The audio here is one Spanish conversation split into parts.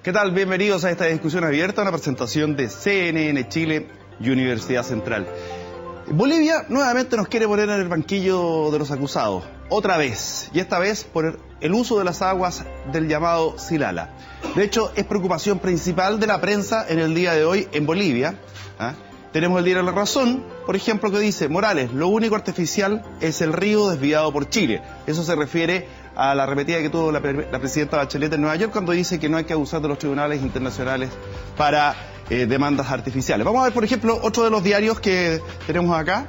¿Qué tal? Bienvenidos a esta discusión abierta, una presentación de CNN Chile y Universidad Central. Bolivia nuevamente nos quiere poner en el banquillo de los acusados, otra vez, y esta vez por el uso de las aguas del llamado Silala. De hecho, es preocupación principal de la prensa en el día de hoy en Bolivia. Tenemos el diario La Razón, por ejemplo, que dice: Morales, lo único artificial es el río desviado por Chile. Eso se refiere a la arremetida que tuvo la presidenta Bachelet en Nueva York cuando dice que no hay que abusar de los tribunales internacionales para demandas artificiales. Vamos a ver, por ejemplo, otro de los diarios que tenemos acá,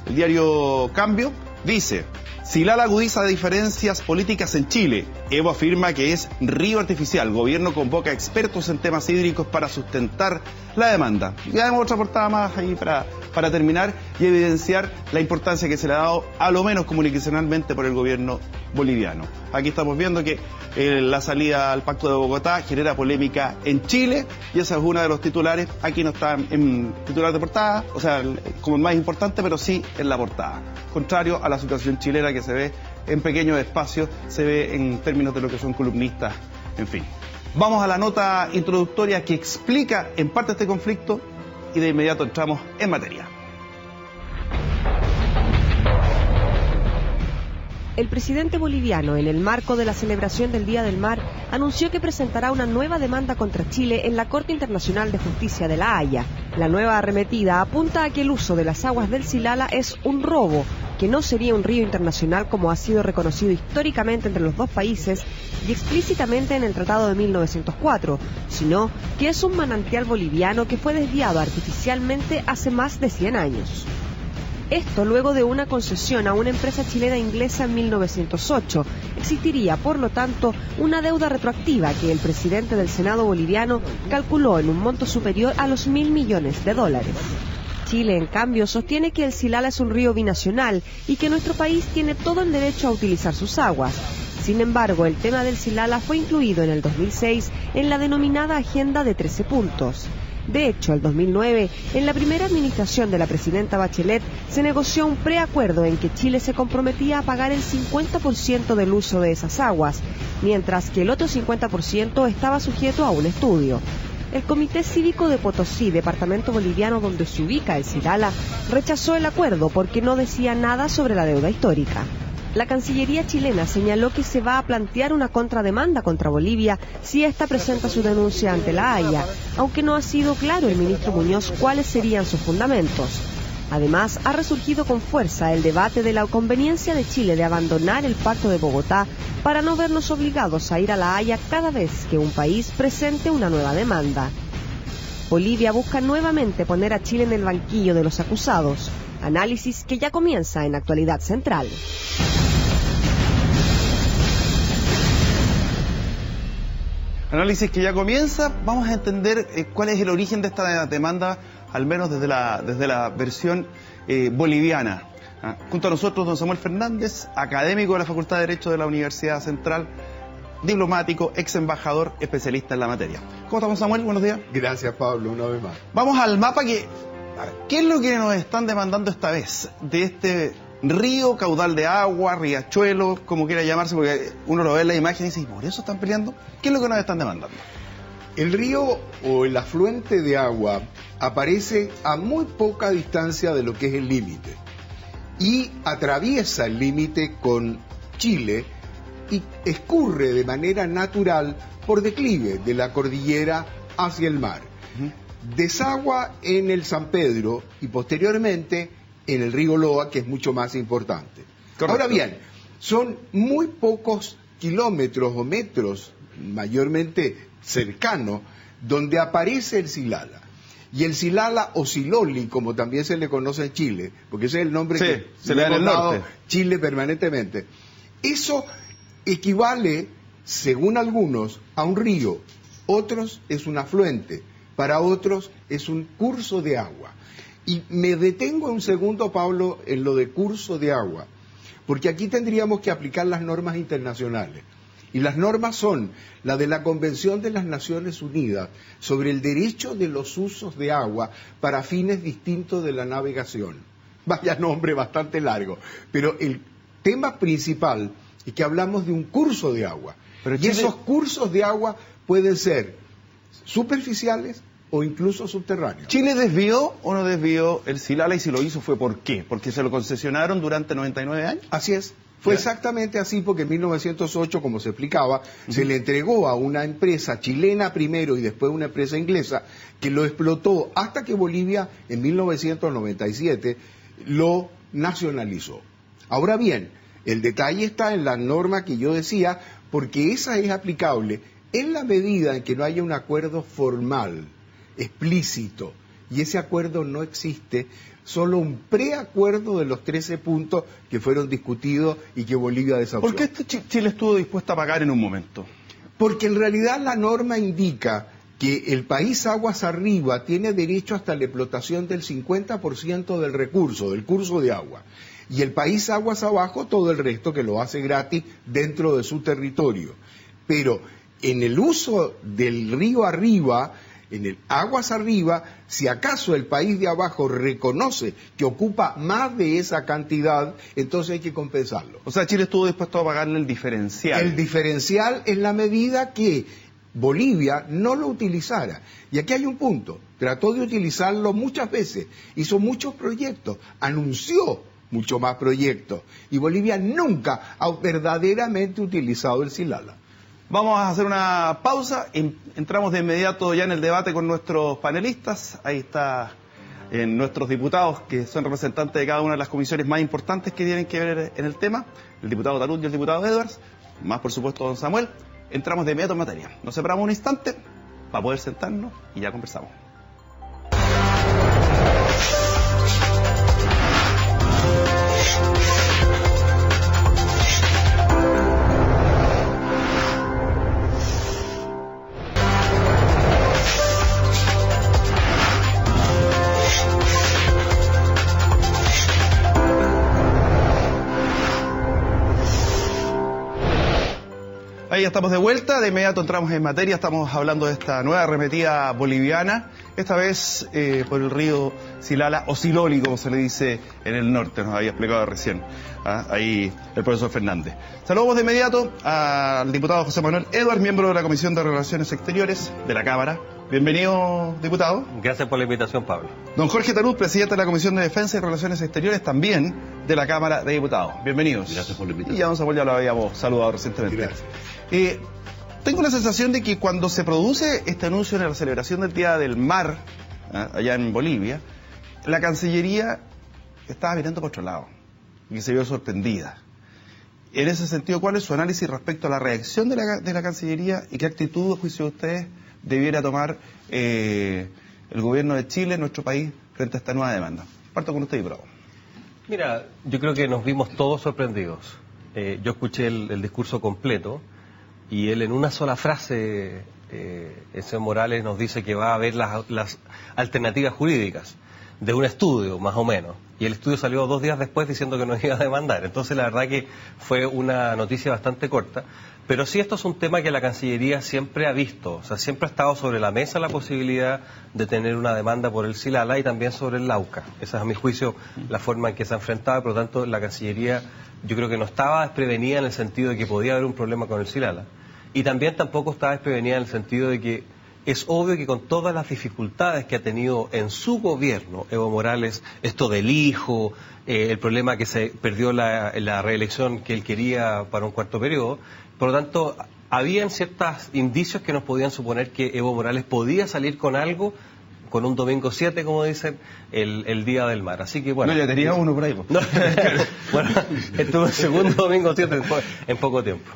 el diario Cambio, dice: Silala agudiza diferencias políticas en Chile. Evo afirma que es río artificial. Gobierno convoca expertos en temas hídricos para sustentar la demanda. Y damos otra portada más ahí para terminar y evidenciar la importancia que se le ha dado, a lo menos comunicacionalmente, por el gobierno boliviano. Aquí estamos viendo que la salida al Pacto de Bogotá genera polémica en Chile, y ese es uno de los titulares. Aquí no está en titular de portada, o sea, como el más importante, pero sí en la portada. Contrario a la situación chilena, que se ve en pequeños espacios, se ve en términos de lo que son columnistas, en fin. Vamos a la nota introductoria que explica en parte este conflicto y de inmediato entramos en materia. El presidente boliviano, en el marco de la celebración del Día del Mar, anunció que presentará una nueva demanda contra Chile en la Corte Internacional de Justicia de La Haya. La nueva arremetida apunta a que el uso de las aguas del Silala es un robo, que no sería un río internacional como ha sido reconocido históricamente entre los dos países y explícitamente en el Tratado de 1904, sino que es un manantial boliviano que fue desviado artificialmente hace más de 100 años. Esto luego de una concesión a una empresa chilena inglesa en 1908. Existiría, por lo tanto, una deuda retroactiva que el presidente del Senado boliviano calculó en un monto superior a los $1.000 millones. Chile, en cambio, sostiene que el Silala es un río binacional y que nuestro país tiene todo el derecho a utilizar sus aguas. Sin embargo, el tema del Silala fue incluido en el 2006 en la denominada Agenda de 13 puntos. De hecho, el 2009, en la primera administración de la presidenta Bachelet, se negoció un preacuerdo en que Chile se comprometía a pagar el 50% del uso de esas aguas, mientras que el otro 50% estaba sujeto a un estudio. El Comité Cívico de Potosí, departamento boliviano donde se ubica el Silala, rechazó el acuerdo porque no decía nada sobre la deuda histórica. La Cancillería chilena señaló que se va a plantear una contrademanda contra Bolivia si ésta presenta su denuncia ante La Haya, aunque no ha sido claro el ministro Muñoz cuáles serían sus fundamentos. Además, ha resurgido con fuerza el debate de la conveniencia de Chile de abandonar el Pacto de Bogotá para no vernos obligados a ir a La Haya cada vez que un país presente una nueva demanda. Bolivia busca nuevamente poner a Chile en el banquillo de los acusados, análisis que ya comienza en Actualidad Central. Análisis que ya comienza. Vamos a entender cuál es el origen de esta demanda, al menos desde la versión boliviana. Junto a nosotros, don Samuel Fernández, académico de la Facultad de Derecho de la Universidad Central, diplomático, ex embajador, especialista en la materia. ¿Cómo estamos, Samuel? Buenos días. Gracias, Pablo, una vez más. Vamos al mapa. ¿Qué es lo que nos están demandando esta vez de este río, caudal de agua, riachuelo, como quiera llamarse? Porque uno lo ve en la imagen y dice: ¿y por eso están peleando? ¿Qué es lo que nos están demandando? El río o el afluente de agua aparece a muy poca distancia de lo que es el límite y atraviesa el límite con Chile y escurre de manera natural por declive de la cordillera hacia el mar. Desagua en el San Pedro y posteriormente en el río Loa, que es mucho más importante. Correcto. Ahora bien, son muy pocos kilómetros o metros, mayormente cercanos, donde aparece el Silala. Y el Silala o Siloli, como también se le conoce en Chile, porque ese es el nombre que se le da en el norte. Chile permanentemente. Eso equivale, según algunos, a un río. Otros es un afluente. Para otros es un curso de agua. Y me detengo un segundo, Pablo, en lo de curso de agua, porque aquí tendríamos que aplicar las normas internacionales. Y las normas son la de la Convención de las Naciones Unidas sobre el derecho de los usos de agua para fines distintos de la navegación. Vaya nombre bastante largo, pero el tema principal es que hablamos de un curso de agua. Pero y Chile... esos cursos de agua pueden ser superficiales o incluso subterráneos. ¿Chile desvió o no desvió el Silala? Y si lo hizo, ¿fue por qué? ¿Porque se lo concesionaron durante 99 años? Así es. Fue exactamente así porque en 1908, como se explicaba, se le entregó a una empresa chilena primero y después una empresa inglesa que lo explotó hasta que Bolivia en 1997 lo nacionalizó. Ahora bien, el detalle está en la norma que yo decía, porque esa es aplicable en la medida en que no haya un acuerdo formal, explícito, y ese acuerdo no existe, solo un preacuerdo de los 13 puntos que fueron discutidos y que Bolivia desafió. ¿Por qué Chile estuvo dispuesto a pagar en un momento? Porque en realidad la norma indica que el país aguas arriba tiene derecho hasta la explotación del 50% del recurso, del curso de agua, y el país aguas abajo todo el resto, que lo hace gratis dentro de su territorio. Pero en el uso del río arriba, en el aguas arriba, si acaso el país de abajo reconoce que ocupa más de esa cantidad, entonces hay que compensarlo. O sea, Chile estuvo dispuesto a pagarle el diferencial. El diferencial en la medida que Bolivia no lo utilizara. Y aquí hay un punto, trató de utilizarlo muchas veces, hizo muchos proyectos, anunció mucho más proyectos, y Bolivia nunca ha verdaderamente utilizado el Silala. Vamos a hacer una pausa, entramos de inmediato ya en el debate con nuestros panelistas. Ahí está nuestros diputados, que son representantes de cada una de las comisiones más importantes que tienen que ver en el tema, el diputado Talud y el diputado Edwards, más por supuesto don Samuel. Entramos de inmediato en materia. Nos separamos un instante para poder sentarnos y ya conversamos. Ahí estamos de vuelta, de inmediato entramos en materia, estamos hablando de esta nueva arremetida boliviana, esta vez por el río Silala, o Siloli, como se le dice en el norte, nos había explicado recién, ahí el profesor Fernández. Saludamos de inmediato al diputado José Manuel Edwards, miembro de la Comisión de Relaciones Exteriores de la Cámara. Bienvenido, diputado. Gracias por la invitación, Pablo. Don Jorge Talud, presidente de la Comisión de Defensa y Relaciones Exteriores, también de la Cámara de Diputados. Bienvenidos. Gracias por la invitación. Y ya don Samuel ya lo habíamos saludado recientemente. Gracias. Tengo la sensación de que cuando se produce este anuncio en la celebración del Día del Mar, allá en Bolivia, la Cancillería estaba mirando por otro lado y que se vio sorprendida. En ese sentido, ¿cuál es su análisis respecto a la reacción de la Cancillería y qué actitud, a juicio de ustedes, debiera tomar el gobierno de Chile, nuestro país, frente a esta nueva demanda? Parto con usted, diputado. Mira, yo creo que nos vimos todos sorprendidos. Yo escuché el discurso completo y él en una sola frase, el señor Morales nos dice que va a haber las alternativas jurídicas de un estudio, más o menos. Y el estudio salió 2 días después diciendo que nos iba a demandar. Entonces, la verdad que fue una noticia bastante corta. Pero sí, esto es un tema que la Cancillería siempre ha visto. O sea, siempre ha estado sobre la mesa la posibilidad de tener una demanda por el Silala y también sobre el Lauca. Esa es, a mi juicio, la forma en que se ha enfrentado. Por lo tanto, la Cancillería, yo creo que no estaba desprevenida en el sentido de que podía haber un problema con el Silala. Y también tampoco estaba desprevenida en el sentido de que es obvio que con todas las dificultades que ha tenido en su gobierno Evo Morales, esto del hijo, el problema que se perdió la reelección que él quería para un cuarto periodo, por lo tanto, habían ciertos indicios que nos podían suponer que Evo Morales podía salir con algo, con un domingo 7, como dicen, el Día del Mar. Así que bueno. No, ya tenía uno por ahí. No, bueno, estuvo el segundo domingo 7 en poco tiempo.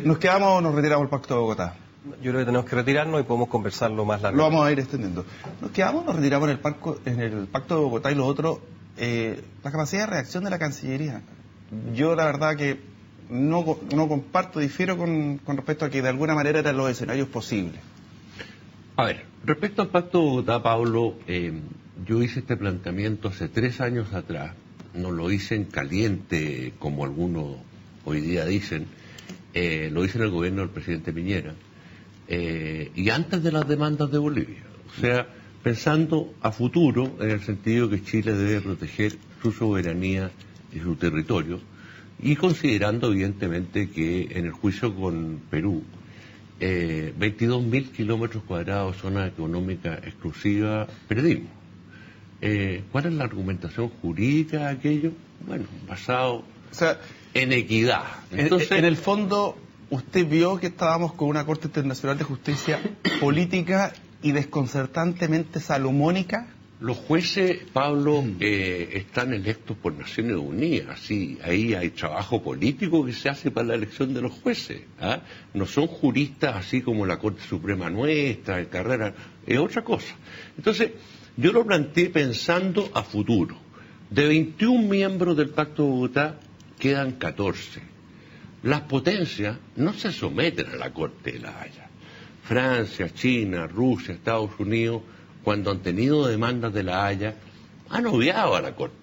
¿Nos quedamos o nos retiramos el Pacto de Bogotá? Yo creo que tenemos que retirarnos y podemos conversarlo más largo. Lo vamos a ir extendiendo. ¿Nos quedamos o nos retiramos en el Pacto de Bogotá? Y lo otro, la capacidad de reacción de la Cancillería. Yo la verdad que no comparto, difiero con respecto a que de alguna manera eran los escenarios posibles. A ver, respecto al Pacto de Bogotá, Pablo, yo hice este planteamiento hace 3 años atrás, no lo hice en caliente como algunos hoy día dicen, lo hice en el gobierno del presidente Piñera, y antes de las demandas de Bolivia, o sea, pensando a futuro en el sentido que Chile debe proteger su soberanía y su territorio, Y considerando evidentemente que en el juicio con Perú, 22.000 kilómetros cuadrados de zona económica exclusiva perdimos. ¿Cuál es la argumentación jurídica de aquello? Bueno, basado en equidad. Entonces, en el fondo, usted vio que estábamos con una Corte Internacional de Justicia política y desconcertantemente salomónica. Los jueces, Pablo, están electos por Naciones Unidas, sí, ahí hay trabajo político que se hace para la elección de los jueces, ¿ah? No son juristas así como la Corte Suprema nuestra, el Carrera, es otra cosa. Entonces, yo lo planteé pensando a futuro. De 21 miembros del Pacto de Bogotá, quedan 14. Las potencias no se someten a la Corte de la Haya. Francia, China, Rusia, Estados Unidos, cuando han tenido demandas de la Haya, han obviado a la Corte.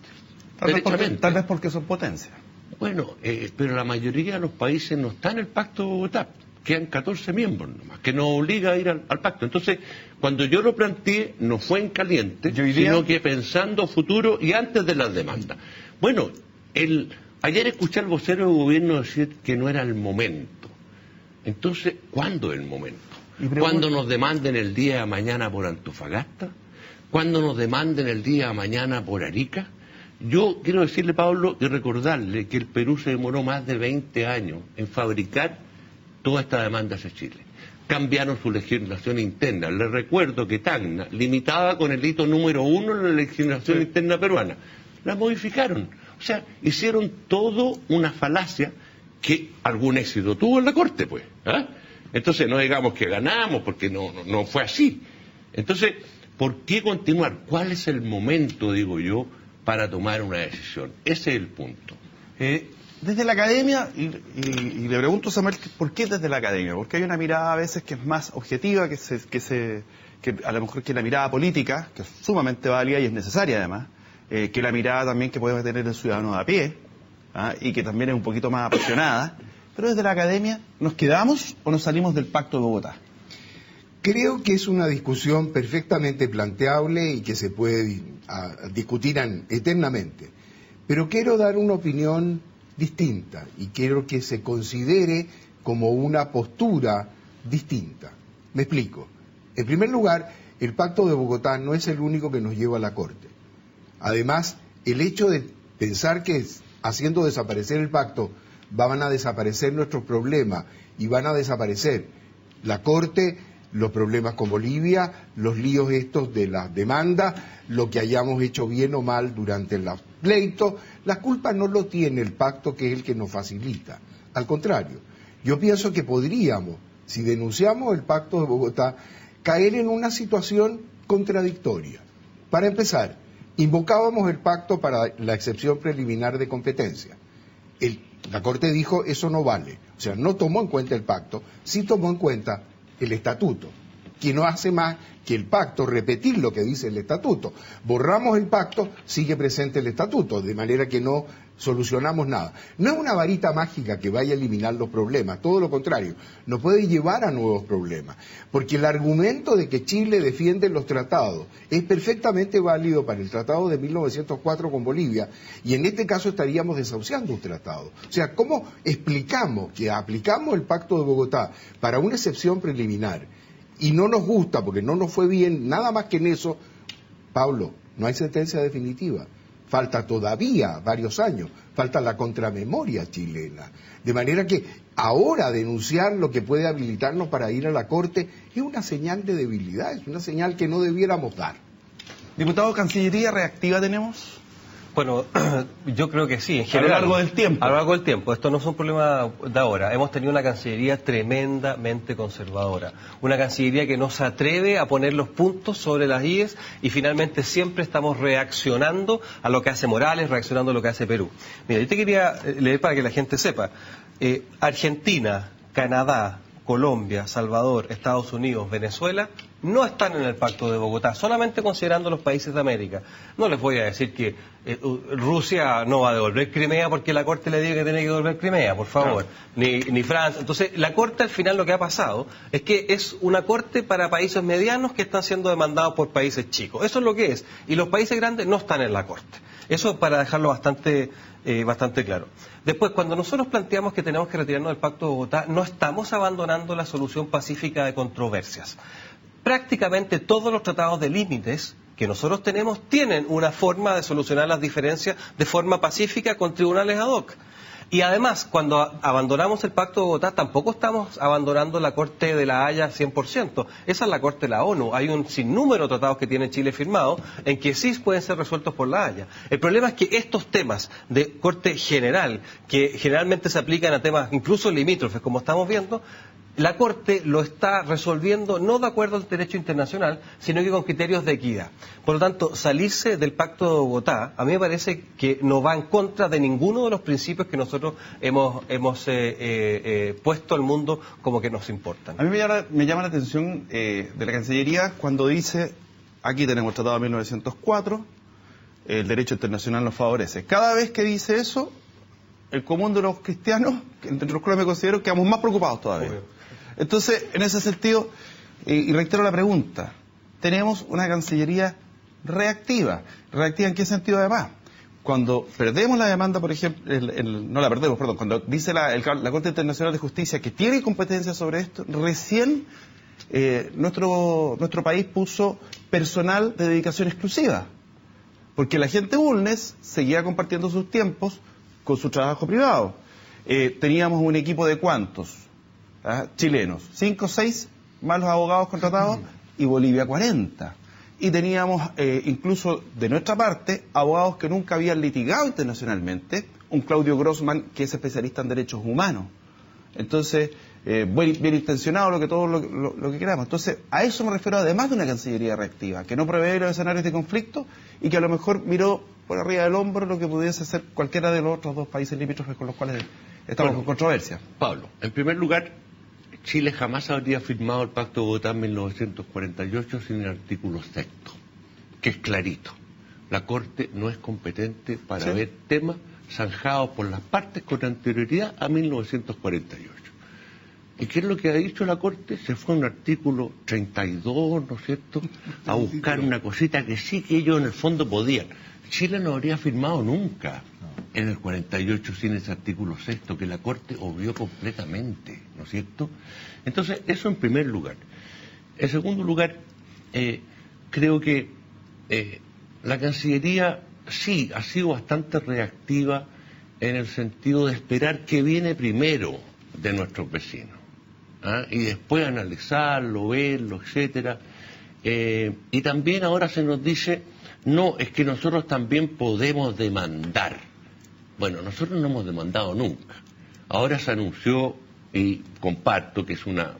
Tal vez porque son potencias. Bueno, pero la mayoría de los países no están en el Pacto de Bogotá. Quedan 14 miembros nomás, que nos obliga a ir al pacto. Entonces, cuando yo lo planteé, no fue en caliente, sino que pensando futuro y antes de las demandas. Bueno, ayer escuché al vocero del gobierno decir que no era el momento. Entonces, ¿cuándo es el momento? ¿Cuándo nos demanden el día de mañana por Antofagasta? ¿Cuándo nos demanden el día de mañana por Arica? Yo quiero decirle, Pablo, y recordarle que el Perú se demoró más de 20 años en fabricar toda esta demanda hacia Chile. Cambiaron su legislación interna. Les recuerdo que Tacna limitaba con el hito número 1 en la legislación interna peruana. La modificaron. O sea, hicieron todo una falacia que algún éxito tuvo en la Corte, pues. ¿Ah? Entonces no digamos que ganamos, porque no fue así. Entonces, ¿por qué continuar? ¿Cuál es el momento, digo yo, para tomar una decisión? Ese es el punto. Desde la academia, y le pregunto a Samuel, ¿por qué desde la academia? Porque hay una mirada a veces que es más objetiva, que a lo mejor que la mirada política, que es sumamente válida y es necesaria además, que la mirada también que puede tener el ciudadano de a pie, y que también es un poquito más apasionada. Pero desde la academia, ¿nos quedamos o nos salimos del Pacto de Bogotá? Creo que es una discusión perfectamente planteable y que se puede discutir eternamente. Pero quiero dar una opinión distinta y quiero que se considere como una postura distinta. Me explico. En primer lugar, el Pacto de Bogotá no es el único que nos lleva a la Corte. Además, el hecho de pensar que haciendo desaparecer el pacto van a desaparecer nuestros problemas y van a desaparecer la Corte, los problemas con Bolivia, los líos estos de las demandas, lo que hayamos hecho bien o mal durante los pleitos, la culpa no lo tiene el pacto, que es el que nos facilita. Al contrario, yo pienso que podríamos, si denunciamos el Pacto de Bogotá, caer en una situación contradictoria. Para empezar, invocábamos el pacto para la excepción preliminar de competencia. La Corte dijo eso no vale, o sea, no tomó en cuenta el pacto, sí tomó en cuenta el estatuto, que no hace más que el pacto repetir lo que dice el estatuto. Borramos el pacto, sigue presente el estatuto, de manera que no solucionamos nada. No es una varita mágica que vaya a eliminar los problemas, todo lo contrario, nos puede llevar a nuevos problemas, porque el argumento de que Chile defiende los tratados es perfectamente válido para el tratado de 1904 con Bolivia, y en este caso estaríamos desahuciando un tratado. O sea, ¿cómo explicamos que aplicamos el Pacto de Bogotá para una excepción preliminar y no nos gusta porque no nos fue bien, nada más que en eso? Pablo, no hay sentencia definitiva. Falta todavía varios años, falta la contramemoria chilena. De manera que ahora denunciar lo que puede habilitarnos para ir a la Corte es una señal de debilidad, es una señal que no debiéramos dar. Diputado, ¿Cancillería reactiva tenemos? Bueno, yo creo que sí, en general. A lo largo del tiempo. A lo largo del tiempo. Esto no es un problema de ahora. Hemos tenido una Cancillería tremendamente conservadora. Una Cancillería que no se atreve a poner los puntos sobre las íes y finalmente siempre estamos reaccionando a lo que hace Morales, reaccionando a lo que hace Perú. Mira, yo te quería leer para que la gente sepa. Argentina, Canadá, Colombia, Salvador, Estados Unidos, Venezuela no están en el Pacto de Bogotá, solamente considerando los países de América. No les voy a decir que Rusia no va a devolver Crimea porque la Corte le diga que tiene que devolver Crimea, por favor, ni Francia. Entonces, la Corte al final lo que ha pasado es que es una Corte para países medianos que están siendo demandados por países chicos. Eso es lo que es. Y los países grandes no están en la Corte. Eso para dejarlo bastante claro. Después, cuando nosotros planteamos que tenemos que retirarnos del Pacto de Bogotá, no estamos abandonando la solución pacífica de controversias. Prácticamente todos los tratados de límites que nosotros tenemos tienen una forma de solucionar las diferencias de forma pacífica con tribunales ad hoc. Y además, cuando abandonamos el Pacto de Bogotá, tampoco estamos abandonando la Corte de la Haya 100%. Esa es la Corte de la ONU. Hay un sinnúmero de tratados que tiene Chile firmados en que sí pueden ser resueltos por la Haya. El problema es que estos temas de Corte General, que generalmente se aplican a temas incluso limítrofes, como estamos viendo, la Corte lo está resolviendo no de acuerdo al derecho internacional, sino que con criterios de equidad. Por lo tanto, salirse del Pacto de Bogotá, a mí me parece que no va en contra de ninguno de los principios que nosotros hemos puesto al mundo como que nos importan. A mí me llama la atención de la Cancillería cuando dice, aquí tenemos el Tratado de 1904, el derecho internacional nos favorece. Cada vez que dice eso, el común de los cristianos, entre los cuales me considero, quedamos más preocupados todavía. Obvio. Entonces, en ese sentido, y reitero la pregunta, tenemos una Cancillería reactiva. ¿Reactiva en qué sentido además? Cuando perdemos la demanda, por ejemplo, cuando dice la Corte Internacional de Justicia que tiene competencia sobre esto, recién nuestro país puso personal de dedicación exclusiva. Porque la gente Bulnes seguía compartiendo sus tiempos con su trabajo privado. Teníamos un equipo de ¿cuántos? Chilenos, 5 o 6 más los abogados contratados, y Bolivia 40. Y teníamos incluso de nuestra parte abogados que nunca habían litigado internacionalmente, un Claudio Grossman que es especialista en derechos humanos. Entonces, bien intencionado lo que queramos. Entonces, a eso me refiero, además de una Cancillería reactiva, que no prevé los escenarios de conflicto y que a lo mejor miró por arriba del hombro lo que pudiese ser cualquiera de los otros dos países limítrofes con los cuales estamos con controversia. Pablo, en primer lugar, Chile jamás habría firmado el Pacto de Bogotá en 1948 sin el artículo 6, que es clarito. La Corte no es competente para ver temas zanjados por las partes con anterioridad a 1948. ¿Y qué es lo que ha dicho la Corte? Se fue a un artículo 32, ¿no es cierto?, a buscar una cosita que sí que ellos en el fondo podían. Chile no habría firmado nunca en el 48 sin ese artículo 6 que la Corte obvió completamente, ¿no es cierto? Entonces, eso en primer lugar. En segundo lugar, creo que la Cancillería sí ha sido bastante reactiva en el sentido de esperar qué viene primero de nuestros vecinos, y después analizarlo, verlo, etcétera. Y también ahora se nos dice, no, es que nosotros también podemos demandar. Bueno, nosotros no hemos demandado nunca. Ahora se anunció, y comparto que es una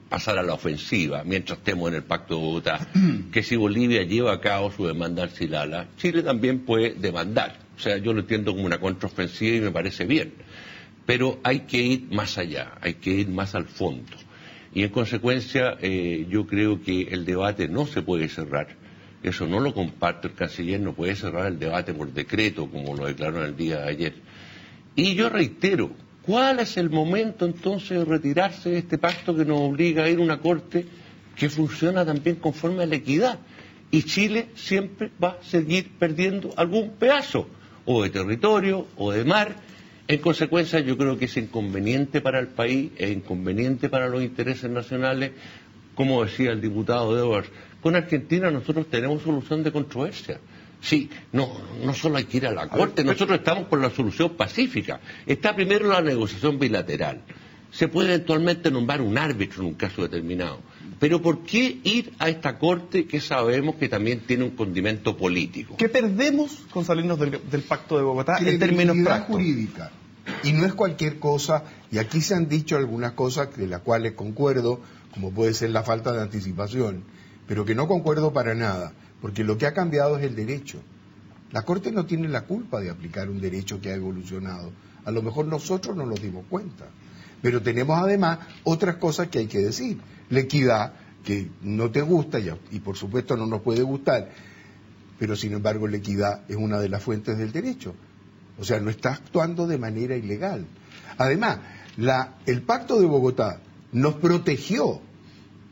pasar a la ofensiva mientras estemos en el Pacto de Bogotá, que si Bolivia lleva a cabo su demanda al Silala, Chile también puede demandar. O sea, yo lo entiendo como una contraofensiva y me parece bien. Pero hay que ir más allá, hay que ir más al fondo. Y en consecuencia, yo creo que el debate no se puede cerrar. Eso no lo comparte el canciller, no puede cerrar el debate por decreto, como lo declaró en el día de ayer. Y yo reitero, ¿cuál es el momento entonces de retirarse de este pacto que nos obliga a ir a una corte que funciona también conforme a la equidad? Y Chile siempre va a seguir perdiendo algún pedazo, o de territorio, o de mar. En consecuencia, yo creo que es inconveniente para el país, es inconveniente para los intereses nacionales. Como decía el diputado Edwards, con Argentina nosotros tenemos solución de controversia. Sí, no solo hay que ir a la Corte, nosotros estamos por la solución pacífica. Está primero la negociación bilateral. Se puede eventualmente nombrar un árbitro en un caso determinado. Pero ¿por qué ir a esta Corte que sabemos que también tiene un condimento político? ¿Qué perdemos con salirnos del Pacto de Bogotá en términos prácticos? Jurídica. Y no es cualquier cosa, y aquí se han dicho algunas cosas de las cuales concuerdo, como puede ser la falta de anticipación, pero que no concuerdo para nada, porque lo que ha cambiado es el derecho. La Corte no tiene la culpa de aplicar un derecho que ha evolucionado. A lo mejor nosotros no nos dimos cuenta. Pero tenemos además otras cosas que hay que decir. La equidad, que no te gusta y por supuesto no nos puede gustar, pero sin embargo la equidad es una de las fuentes del derecho. O sea, no está actuando de manera ilegal. Además, el Pacto de Bogotá nos protegió,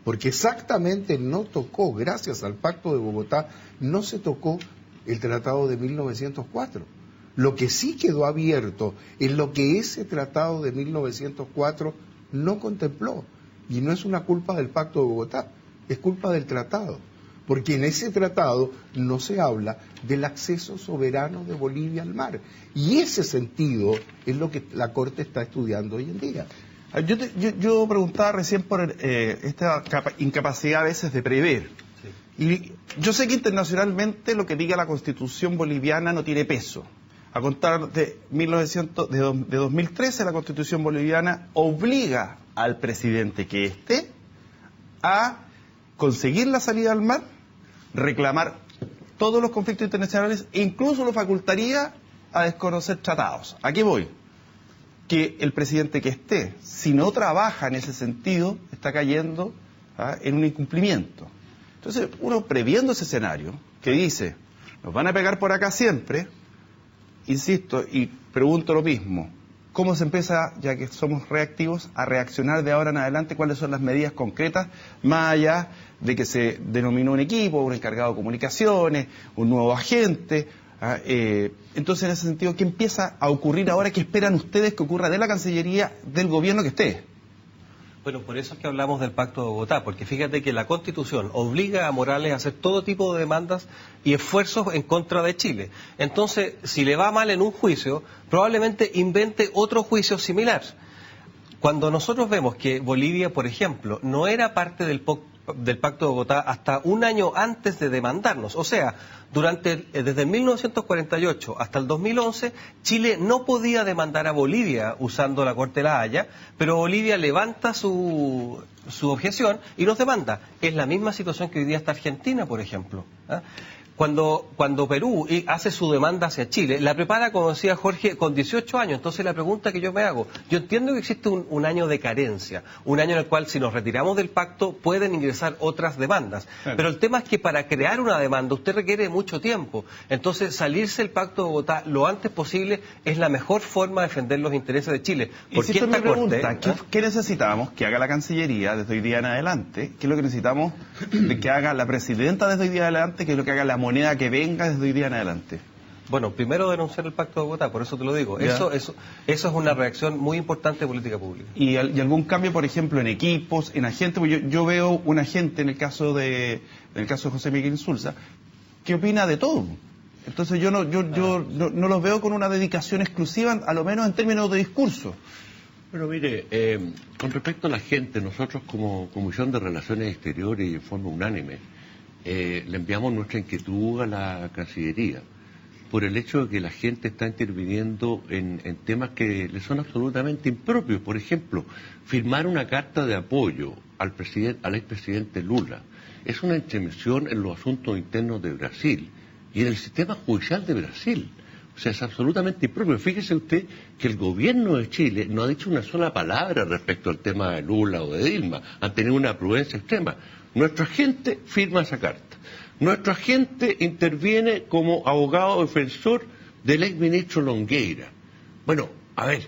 porque exactamente no tocó, gracias al Pacto de Bogotá, no se tocó el Tratado de 1904. Lo que sí quedó abierto es lo que ese Tratado de 1904 no contempló. Y no es una culpa del Pacto de Bogotá, es culpa del tratado. Porque en ese tratado no se habla del acceso soberano de Bolivia al mar. Y ese sentido es lo que la Corte está estudiando hoy en día. Yo preguntaba recién por esta incapacidad a veces de prever. Sí. Y yo sé que internacionalmente lo que diga la Constitución boliviana no tiene peso. A contar de 2013, la Constitución boliviana obliga al presidente que esté a conseguir la salida al mar, reclamar todos los conflictos internacionales e incluso lo facultaría a desconocer tratados. ¿A qué voy? Que el presidente que esté, si no trabaja en ese sentido, está cayendo en un incumplimiento. Entonces, uno previendo ese escenario, que dice, nos van a pegar por acá siempre, insisto, y pregunto lo mismo, ¿cómo se empieza, ya que somos reactivos, a reaccionar de ahora en adelante? ¿Cuáles son las medidas concretas, más allá de que se denominó un equipo, un encargado de comunicaciones, un nuevo agente? Entonces, en ese sentido, ¿qué empieza a ocurrir ahora? ¿Qué esperan ustedes que ocurra de la Cancillería, del gobierno que esté? Bueno, por eso es que hablamos del Pacto de Bogotá, porque fíjate que la Constitución obliga a Morales a hacer todo tipo de demandas y esfuerzos en contra de Chile. Entonces, si le va mal en un juicio, probablemente invente otro juicio similar. Cuando nosotros vemos que Bolivia, por ejemplo, no era parte del Pacto de Bogotá hasta un año antes de demandarnos, o sea, desde 1948 hasta el 2011, Chile no podía demandar a Bolivia usando la Corte de la Haya, pero Bolivia levanta su objeción y nos demanda. Es la misma situación que hoy día está Argentina, por ejemplo. Cuando Perú hace su demanda hacia Chile, la prepara, como decía Jorge, con 18 años. Entonces la pregunta que yo me hago, yo entiendo que existe un año de carencia, un año en el cual si nos retiramos del pacto pueden ingresar otras demandas. Claro. Pero el tema es que para crear una demanda usted requiere mucho tiempo. Entonces salirse del Pacto de Bogotá lo antes posible es la mejor forma de defender los intereses de Chile. Porque esta mi pregunta, ¿qué necesitamos que haga la Cancillería desde hoy día en adelante? ¿Qué es lo que necesitamos de que haga la Presidenta desde hoy día en adelante? ¿Qué es lo que haga la moneda que venga desde hoy día en adelante? Bueno, primero denunciar el Pacto de Bogotá, por eso te lo digo. Eso es una reacción muy importante de política pública. ¿Y algún cambio, por ejemplo, en equipos, en agentes? Yo veo un agente en el caso de José Miguel Insulza que opina de todo. Entonces yo no los veo con una dedicación exclusiva, a lo menos en términos de discurso. Pero mire, con respecto a la gente, nosotros como Comisión de Relaciones Exteriores y en forma unánime, le enviamos nuestra inquietud a la Cancillería por el hecho de que la gente está interviniendo en temas que le son absolutamente impropios. Por ejemplo, firmar una carta de apoyo al expresidente Lula es una intervención en los asuntos internos de Brasil y en el sistema judicial de Brasil. O sea, es absolutamente impropio. Fíjese usted que el gobierno de Chile no ha dicho una sola palabra respecto al tema de Lula o de Dilma. Han tenido una prudencia extrema. Nuestro agente firma esa carta. Nuestro agente interviene como abogado defensor del exministro Longueira. Bueno, a ver,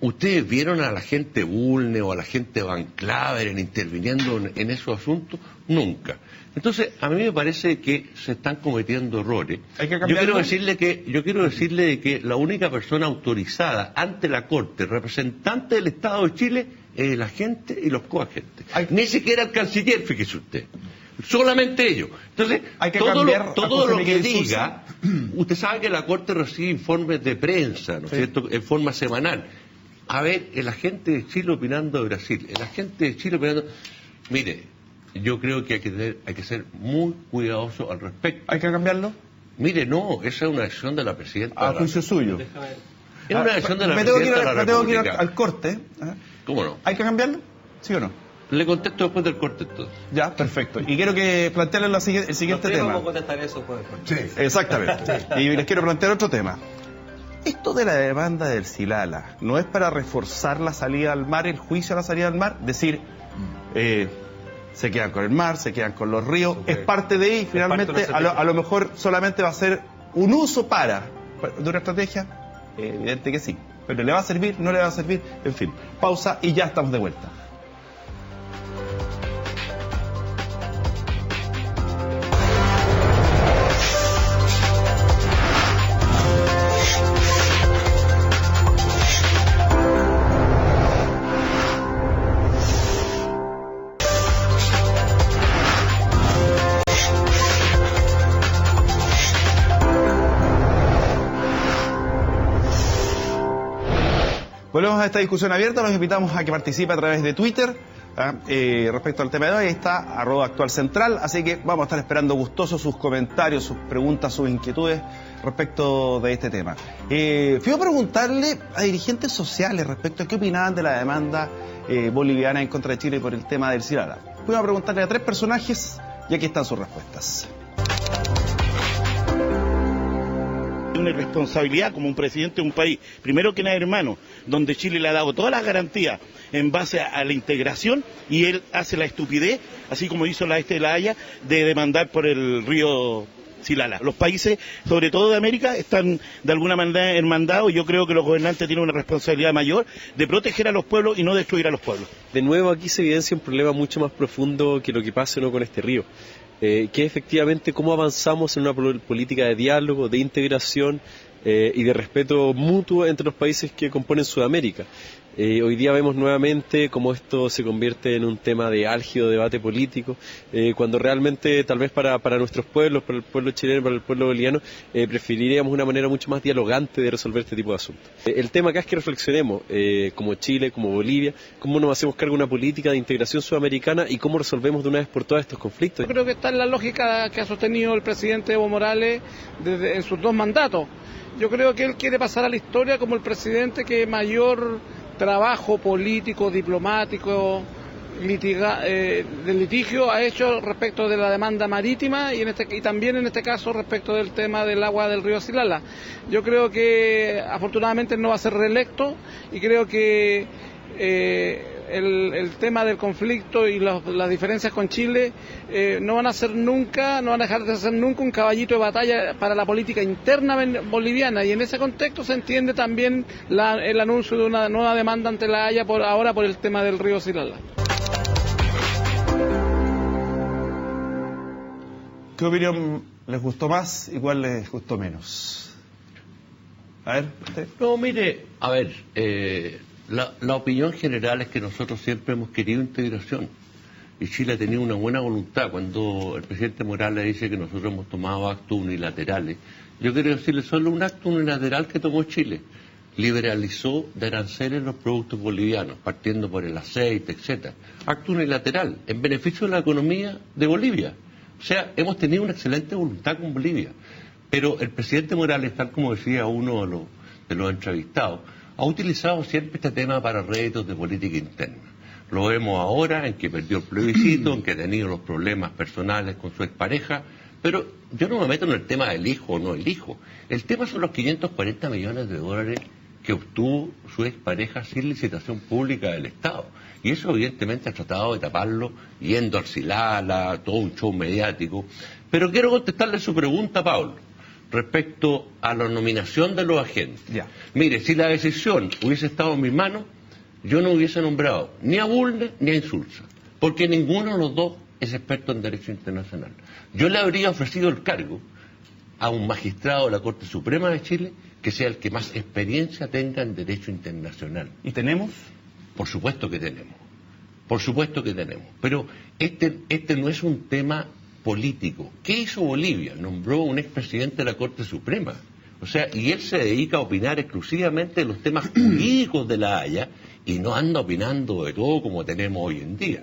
¿ustedes vieron a la gente Bulne o a la gente Van Claveren interviniendo en esos asuntos? Nunca. Entonces, a mí me parece que se están cometiendo errores. Yo quiero decirle que la única persona autorizada ante la Corte, representante del Estado de Chile, es el agente y los coagentes. Ni siquiera el canciller, fíjese usted. Solamente ellos. Entonces, todo lo que diga, usted sabe que la Corte recibe informes de prensa, ¿no es cierto?, en forma semanal. A ver, el agente de Chile opinando de Brasil, el agente de Chile opinando... Mire, yo creo que hay que ser muy cuidadoso al respecto. ¿Hay que cambiarlo? Mire, no, esa es una decisión de la Presidenta. A juicio suyo. Es una decisión de la Presidenta de la República. Me tengo que ir al corte. ¿Cómo no? ¿Hay que cambiarlo? ¿Sí o no? Le contesto después del corte entonces. Ya, perfecto. Y quiero que plantearle el siguiente tema. Vamos a contestar eso después del corte. Sí, exactamente. Y les quiero plantear otro tema. Esto de la demanda del Silala, ¿no es para reforzar la salida al mar, el juicio a la salida al mar? Decir, se quedan con el mar, se quedan con los ríos, es parte de ahí, finalmente a lo mejor solamente va a ser un uso de una estrategia, evidente que sí, pero ¿le va a servir? ¿No le va a servir? En fin, pausa y ya estamos de vuelta. Volvemos a esta discusión abierta, los invitamos a que participe a través de Twitter respecto al tema de hoy. Ahí está, @actualcentral, así que vamos a estar esperando gustosos sus comentarios, sus preguntas, sus inquietudes respecto de este tema. Fui a preguntarle a dirigentes sociales respecto a qué opinaban de la demanda boliviana en contra de Chile por el tema del Silala. Fui a preguntarle a 3 personajes y aquí están sus respuestas. Una irresponsabilidad como un presidente de un país, primero que nada hermano, donde Chile le ha dado todas las garantías en base a la integración y él hace la estupidez, así como hizo la de La Haya, de demandar por el río Silala. Los países, sobre todo de América, están de alguna manera hermandados y yo creo que los gobernantes tienen una responsabilidad mayor de proteger a los pueblos y no destruir a los pueblos. De nuevo aquí se evidencia un problema mucho más profundo que lo que pasa con este río. Que efectivamente cómo avanzamos en una política de diálogo, de integración y de respeto mutuo entre los países que componen Sudamérica. Hoy día vemos nuevamente cómo esto se convierte en un tema de álgido debate político, cuando realmente tal vez para nuestros pueblos, para el pueblo chileno, para el pueblo boliviano, preferiríamos una manera mucho más dialogante de resolver este tipo de asuntos. El tema acá es que reflexionemos, como Chile, como Bolivia, cómo nos hacemos cargo de una política de integración sudamericana y cómo resolvemos de una vez por todas estos conflictos. Yo creo que está en la lógica que ha sostenido el presidente Evo Morales en sus 2 mandatos. Yo creo que él quiere pasar a la historia como el presidente que mayor trabajo político, diplomático, de litigio ha hecho respecto de la demanda marítima y también en este caso respecto del tema del agua del río Silala. Yo creo que afortunadamente no va a ser reelecto y creo que el tema del conflicto y las diferencias con Chile no van a dejar de ser nunca un caballito de batalla para la política interna boliviana, y en ese contexto se entiende también el anuncio de una nueva demanda ante La Haya ahora por el tema del río Silala. ¿Qué opinión les gustó más y cuál les gustó menos? A ver, usted. No, mire, a ver, la opinión general es que nosotros siempre hemos querido integración y Chile ha tenido una buena voluntad. Cuando el presidente Morales dice que nosotros hemos tomado actos unilaterales, yo quiero decirle solo un acto unilateral que tomó Chile. Liberalizó de aranceles los productos bolivianos, partiendo por el aceite, etcétera. Acto unilateral, en beneficio de la economía de Bolivia. O sea, hemos tenido una excelente voluntad con Bolivia. Pero el presidente Morales, tal como decía uno de los entrevistados, ha utilizado siempre este tema para réditos de política interna. Lo vemos ahora en que perdió el plebiscito, en que ha tenido los problemas personales con su expareja, pero yo no me meto en el tema del hijo o no el hijo. El tema son los 540 millones de dólares que obtuvo su expareja sin licitación pública del Estado. Y eso evidentemente ha tratado de taparlo yendo al Silala, todo un show mediático. Pero quiero contestarle su pregunta, Pablo, respecto a la nominación de los agentes. Ya. Mire, si la decisión hubiese estado en mis manos, yo no hubiese nombrado ni a Bulnes ni a Insulza, porque ninguno de los dos es experto en derecho internacional. Yo le habría ofrecido el cargo a un magistrado de la Corte Suprema de Chile que sea el que más experiencia tenga en derecho internacional. ¿Y tenemos? Por supuesto que tenemos. Por supuesto que tenemos. Pero este no es un tema político. ¿Qué hizo Bolivia? Nombró un expresidente de la Corte Suprema. O sea, y él se dedica a opinar exclusivamente de los temas jurídicos de La Haya y no anda opinando de todo como tenemos hoy en día.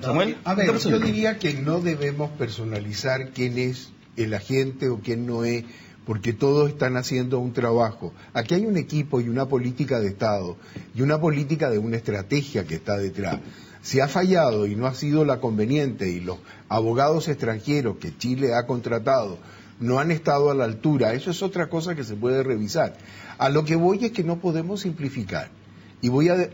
Samuel, a ver, yo diría que no debemos personalizar quién es el agente o quién no es, porque todos están haciendo un trabajo. Aquí hay un equipo y una política de Estado y una política de una estrategia que está detrás. Si ha fallado y no ha sido la conveniente y los abogados extranjeros que Chile ha contratado no han estado a la altura, eso es otra cosa que se puede revisar. A lo que voy es que no podemos simplificar. Y voy a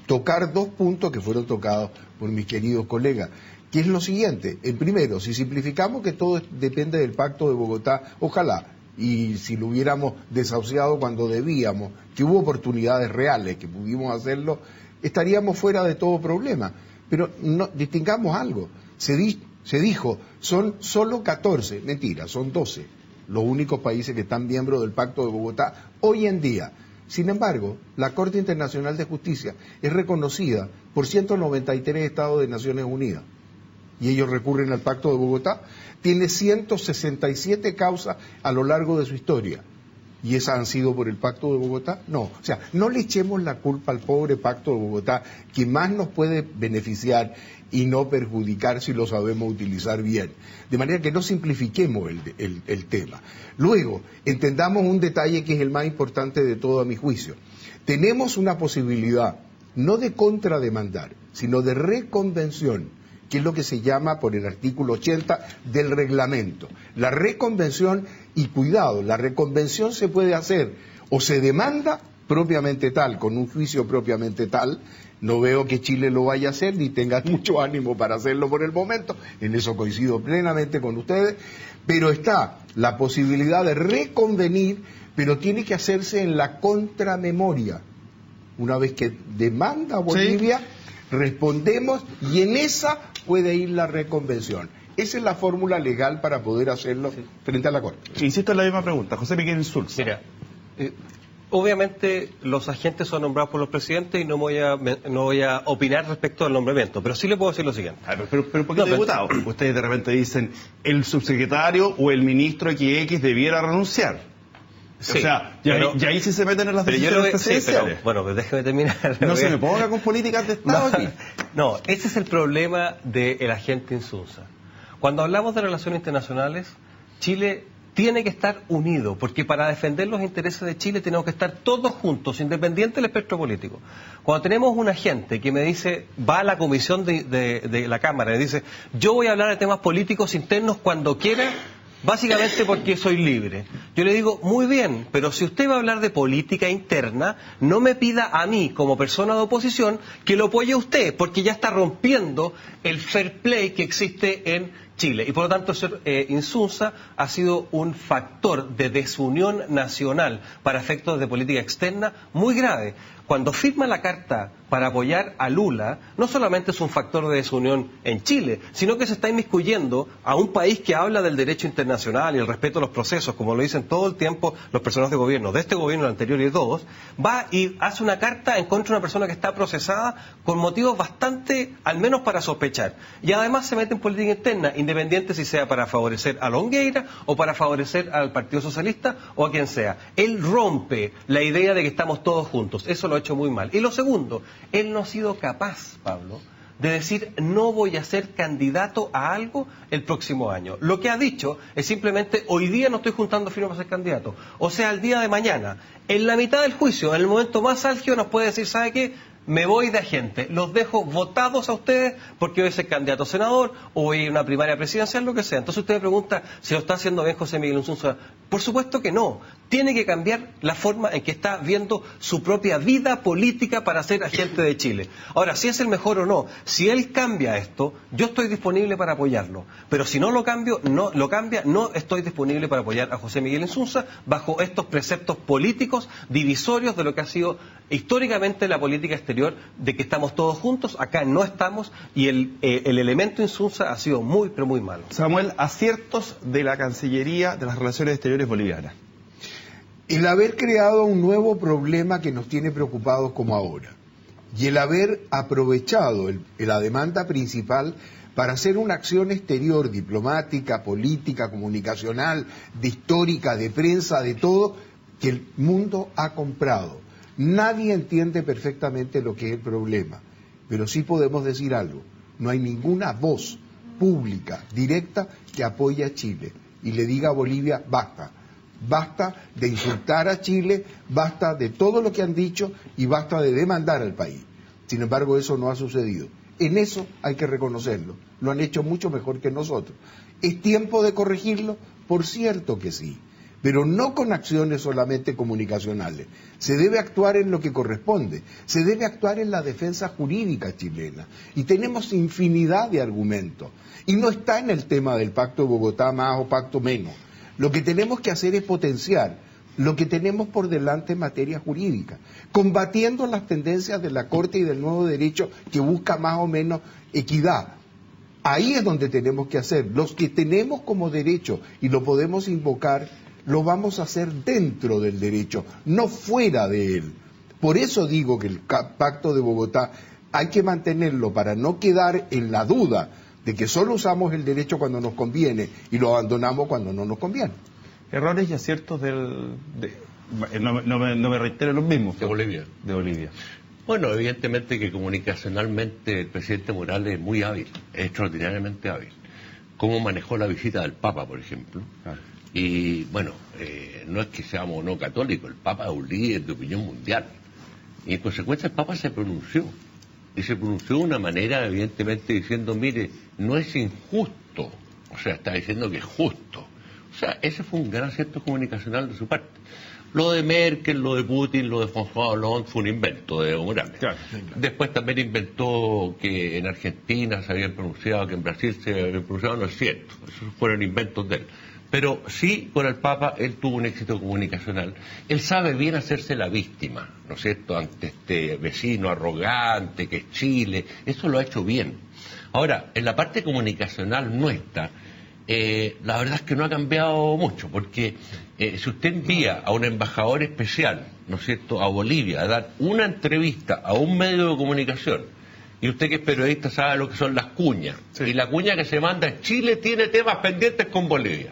tocar dos puntos que fueron tocados por mis queridos colegas, que es lo siguiente. El primero, si simplificamos que todo depende del Pacto de Bogotá, ojalá, y si lo hubiéramos desahuciado cuando debíamos, que hubo oportunidades reales que pudimos hacerlo, estaríamos fuera de todo problema. Pero no, distingamos algo. Se dijo, son solo 14, mentira, son 12 los únicos países que están miembros del Pacto de Bogotá hoy en día. Sin embargo, la Corte Internacional de Justicia es reconocida por 193 estados de Naciones Unidas y ellos recurren al Pacto de Bogotá. Tiene 167 causas a lo largo de su historia. ¿Y esas han sido por el Pacto de Bogotá? No. O sea, no le echemos la culpa al pobre Pacto de Bogotá, que más nos puede beneficiar y no perjudicar si lo sabemos utilizar bien. De manera que no simplifiquemos el tema. Luego, entendamos un detalle que es el más importante de todo a mi juicio. Tenemos una posibilidad, no de contrademandar, sino de reconvención, que es lo que se llama por el artículo 80 del reglamento. La reconvención, y cuidado, la reconvención se puede hacer o se demanda propiamente tal, con un juicio propiamente tal. No veo que Chile lo vaya a hacer, ni tenga mucho ánimo para hacerlo por el momento, en eso coincido plenamente con ustedes, pero está la posibilidad de reconvenir, pero tiene que hacerse en la contramemoria. Una vez que demanda Bolivia, sí, respondemos, y en esa puede ir la reconvención. Esa es la fórmula legal para poder hacerlo frente a la Corte. Insisto en la misma pregunta, José Miguel Insulza. Mira, obviamente los agentes son nombrados por los presidentes y no voy a opinar respecto al nombramiento, pero sí le puedo decir lo siguiente. Pero ¿por qué diputado? Ustedes de repente dicen el subsecretario o el ministro XX debiera renunciar. Sí, o sea, y ahí sí se meten en las decisiones presidenciales. Sí, pero, pues déjeme terminar. No se me ponga con políticas de Estado aquí. No, ese es el problema del agente Insulza. Cuando hablamos de relaciones internacionales, Chile tiene que estar unido, porque para defender los intereses de Chile tenemos que estar todos juntos, independiente del espectro político. Cuando tenemos un agente que me dice, va a la comisión de la Cámara y dice, yo voy a hablar de temas políticos internos cuando quiera, básicamente porque soy libre. Yo le digo, muy bien, pero si usted va a hablar de política interna, no me pida a mí, como persona de oposición, que lo apoye usted, porque ya está rompiendo el fair play que existe en Chile. Y por lo tanto, el señor Insulza ha sido un factor de desunión nacional para efectos de política externa muy grave. Cuando firma la carta para apoyar a Lula, no solamente es un factor de desunión en Chile, sino que se está inmiscuyendo a un país que habla del derecho internacional y el respeto a los procesos, como lo dicen todo el tiempo los personajes de gobierno, de este gobierno, el anterior y de todos, va y hace una carta en contra de una persona que está procesada con motivos bastante, al menos para sospechar. Y además se mete en política interna, independiente si sea para favorecer a Longueira o para favorecer al Partido Socialista o a quien sea. Él rompe la idea de que estamos todos juntos. Eso lo ha hecho muy mal. Y lo segundo, él no ha sido capaz, Pablo, de decir no voy a ser candidato a algo el próximo año. Lo que ha dicho es simplemente hoy día no estoy juntando firmas para ser candidato. O sea, el día de mañana, en la mitad del juicio, en el momento más álgido, nos puede decir, ¿sabe qué? Me voy de agente, los dejo votados a ustedes porque voy a ser candidato a senador o voy a una primaria presidencial, lo que sea. Entonces usted me pregunta si lo está haciendo bien José Miguel Insulza. Por supuesto que no. Tiene que cambiar la forma en que está viendo su propia vida política para ser agente de Chile. Ahora, si es el mejor o no, si él cambia esto, yo estoy disponible para apoyarlo. Pero si no lo cambia, no estoy disponible para apoyar a José Miguel Insulza bajo estos preceptos políticos divisorios de lo que ha sido históricamente la política exterior, de que estamos todos juntos, acá no estamos, y el elemento Insulza ha sido muy, pero muy malo. Samuel, aciertos de la Cancillería de las Relaciones Exteriores bolivianas. El haber creado un nuevo problema que nos tiene preocupados como ahora, y el haber aprovechado la demanda principal para hacer una acción exterior, diplomática, política, comunicacional, de histórica, de prensa, de todo, que el mundo ha comprado. Nadie entiende perfectamente lo que es el problema, pero sí podemos decir algo. No hay ninguna voz pública, directa, que apoye a Chile y le diga a Bolivia, basta. Basta de insultar a Chile, basta de todo lo que han dicho y basta de demandar al país. Sin embargo, eso no ha sucedido. En eso hay que reconocerlo. Lo han hecho mucho mejor que nosotros. ¿Es tiempo de corregirlo? Por cierto que sí. pero no con acciones solamente comunicacionales. Se debe actuar en lo que corresponde, se debe actuar en la defensa jurídica chilena. Y tenemos infinidad de argumentos. Y no está en el tema del Pacto de Bogotá más o Pacto menos. Lo que tenemos que hacer es potenciar lo que tenemos por delante en materia jurídica, combatiendo las tendencias de la Corte y del nuevo derecho que busca más o menos equidad. Ahí es donde tenemos que hacer. Los que tenemos como derecho y lo podemos invocar, lo vamos a hacer dentro del derecho, no fuera de él. Por eso digo que el Pacto de Bogotá hay que mantenerlo para no quedar en la duda de que solo usamos el derecho cuando nos conviene y lo abandonamos cuando no nos conviene. Errores y aciertos no me reitero los mismos. De Bolivia. De Bolivia. Bueno, evidentemente que comunicacionalmente el presidente Morales es muy hábil, es extraordinariamente hábil. Cómo manejó la visita del Papa, por ejemplo. Claro. Y bueno, no es que seamos o no católicos, el Papa es un líder de opinión mundial. Y en consecuencia el Papa se pronunció. Y se pronunció de una manera, evidentemente, diciendo, mire, no es injusto. O sea, está diciendo que es justo. O sea, ese fue un gran acierto comunicacional de su parte. Lo de Merkel, lo de Putin, lo de François Hollande fue un invento de Evo Morales. Claro. Después también inventó que en Argentina se habían pronunciado, que en Brasil se habían pronunciado, no es cierto. Esos fueron inventos de él. Pero sí, con el Papa, él tuvo un éxito comunicacional. Él sabe bien hacerse la víctima, ¿no es cierto?, ante este vecino arrogante que es Chile. Eso lo ha hecho bien. Ahora, en la parte comunicacional nuestra, la verdad es que no ha cambiado mucho, porque si usted envía a un embajador especial, ¿no es cierto?, a Bolivia, a dar una entrevista a un medio de comunicación, y usted que es periodista sabe lo que son las cuñas, sí. Y la cuña que se manda es: Chile tiene temas pendientes con Bolivia.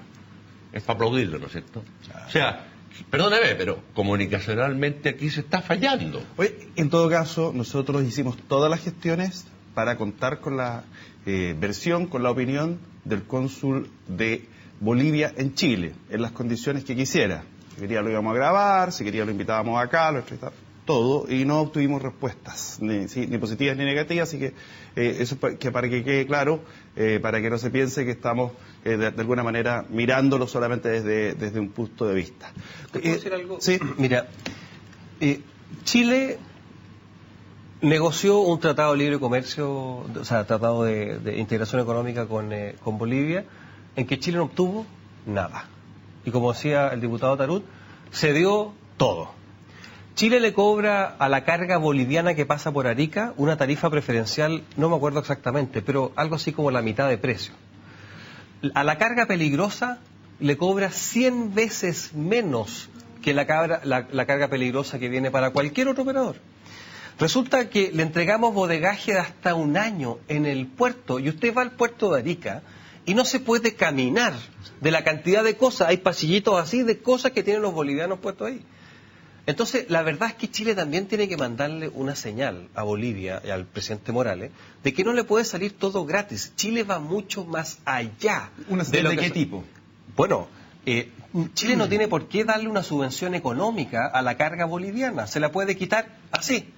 Es para aplaudirlo, ¿no es cierto? O sea, perdóneme, pero comunicacionalmente aquí se está fallando. Oye, en todo caso, nosotros hicimos todas las gestiones para contar con la versión, con la opinión del cónsul de Bolivia en Chile, en las condiciones que quisiera. Si quería lo íbamos a grabar, si quería lo invitábamos acá, lo entrevistábamos, todo, y no obtuvimos respuestas, ni positivas ni negativas, así que eso que para que quede claro, para que no se piense que estamos de alguna manera mirándolo solamente desde un punto de vista. ¿Te puedo decir algo? Sí. Mira, Chile negoció un tratado de libre comercio, o sea, tratado de integración económica con Bolivia, en que Chile no obtuvo nada. Y como decía el diputado Tarut, se dio todo. Chile le cobra a la carga boliviana que pasa por Arica una tarifa preferencial, no me acuerdo exactamente, pero algo así como la mitad de precio. A la carga peligrosa le cobra 100 veces menos que la carga peligrosa que viene para cualquier otro operador. Resulta que le entregamos bodegaje de hasta un año en el puerto, y usted va al puerto de Arica y no se puede caminar de la cantidad de cosas. Hay pasillitos así de cosas que tienen los bolivianos puestos ahí. Entonces, la verdad es que Chile también tiene que mandarle una señal a Bolivia y al presidente Morales de que no le puede salir todo gratis. Chile va mucho más allá. ¿Una señal de qué tipo? Bueno, Chile no tiene por qué darle una subvención económica a la carga boliviana. Se la puede quitar así.